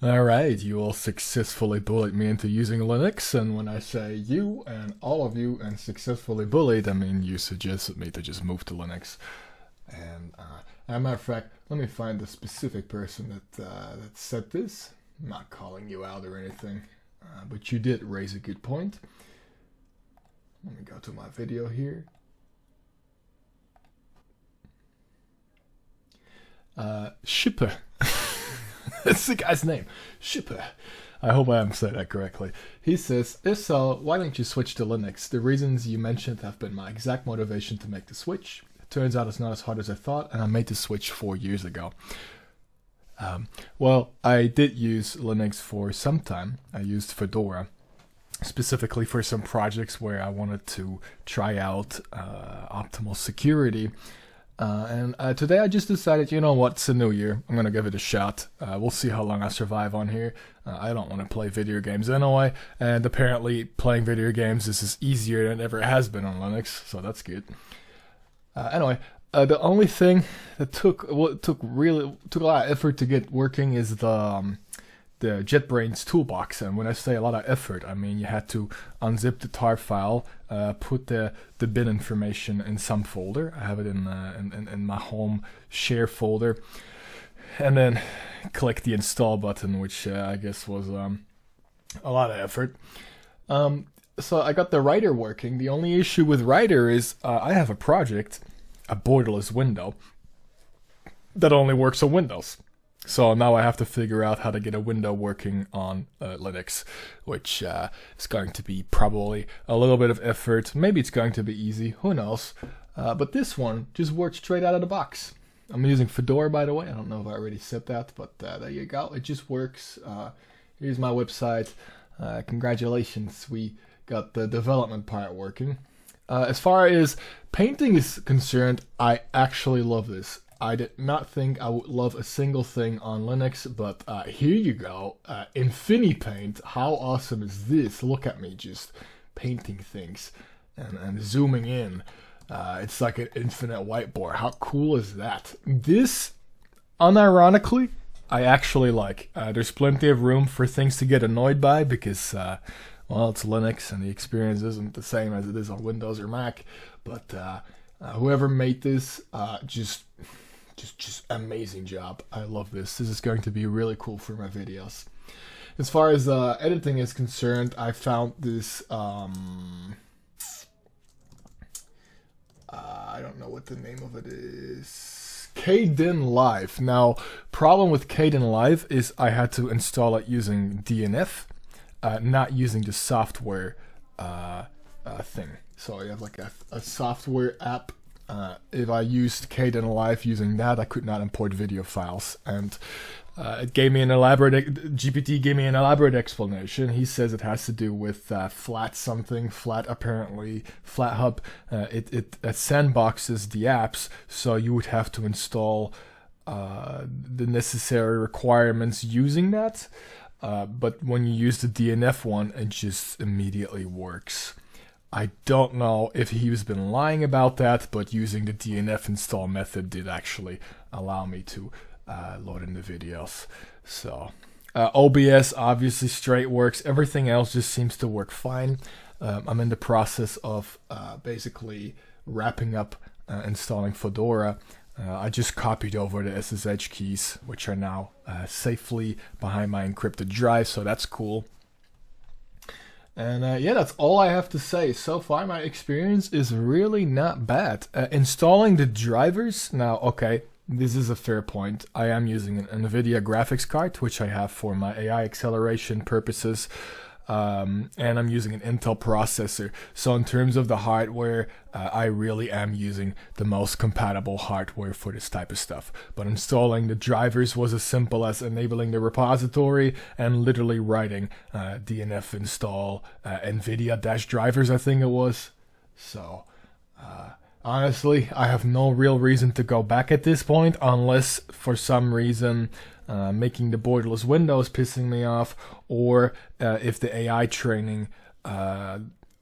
Alright, you all successfully bullied me into using Linux, and when I say you and all of you and successfully bullied, I mean you suggested me to just move to Linux. And as a matter of fact, let me find the specific person that said this. I'm not calling you out or anything, but you did raise a good point. Let me go to my video here. Shipper. That's the guy's name. Shipper. I hope I am saying that correctly. He says, if so, why don't you switch to Linux? The reasons you mentioned have been my exact motivation to make the switch. It turns out it's not as hard as I thought, and I made the switch 4 years ago. Well, I did use Linux for some time. I used Fedora, specifically for some projects where I wanted to try out optimal security. And today I just decided, you know what, it's a new year. I'm going to give it a shot. We'll see how long I survive on here. I don't want to play video games anyway. And apparently playing video games is as easier than it ever has been on Linux. So that's good. Anyway, the only thing that took a lot of effort to get working is the JetBrains toolbox. And when I say a lot of effort, I mean you had to unzip the tar file, put the bin information in some folder. I have it in my home share folder, and then click the install button, which I guess was a lot of effort. So I got the writer working. The only issue with writer is I have a project, a borderless window, that only works on Windows. So now I have to figure out how to get a window working on Linux, which is going to be probably a little bit of effort. Maybe it's going to be easy, who knows. But this one just works straight out of the box. I'm using Fedora, by the way. I don't know if I already said that, but there you go. It just works. Here's my website. Congratulations, we got the development part working. As far as painting is concerned, I actually love this. I did not think I would love a single thing on Linux, but here you go. InfiniPaint, how awesome is this? Look at me just painting things and zooming in. It's like an infinite whiteboard. How cool is that? This, unironically, I actually like. There's plenty of room for things to get annoyed by because, well, it's Linux and the experience isn't the same as it is on Windows or Mac. But whoever made this, just amazing job. I love this. This is going to be really cool for my videos. As far as editing is concerned, I found this I don't know what the name of it is. Kden Live. Now, problem with Kden Live is I had to install it using DNF, not using the software thing. So you have like a software app. If I used Kden Live using that, I could not import video files, and it gave me an elaborate. GPT gave me an elaborate explanation. He says it has to do with flat something, flat apparently, FlatHub. It sandboxes the apps, so you would have to install the necessary requirements using that. But when you use the DNF one, it just immediately works. I don't know if he's been lying about that, but using the DNF install method did actually allow me to load in the videos. So OBS obviously straight works. Everything else just seems to work fine. I'm in the process of basically wrapping up installing Fedora. I just copied over the SSH keys, which are now safely behind my encrypted drive, so that's cool. And yeah, that's all I have to say. So far, my experience is really not bad. Installing the drivers, now, okay, this is a fair point. I am using an NVIDIA graphics card, which I have for my AI acceleration purposes. And I'm using an Intel processor. So in terms of the hardware, I really am using the most compatible hardware for this type of stuff. But installing the drivers was as simple as enabling the repository and literally writing DNF install NVIDIA-drivers, I think it was. So honestly, I have no real reason to go back at this point unless for some reason making the borderless windows pissing me off, or if the AI training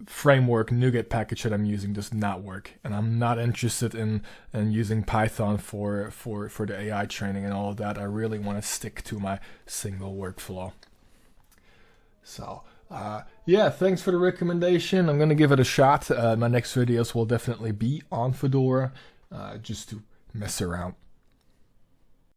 framework NuGet package that I'm using does not work, and I'm not interested in using Python for the AI training and all of that. I really want to stick to my single workflow. So yeah, thanks for the recommendation. I'm gonna give it a shot. My next videos will definitely be on Fedora, just to mess around.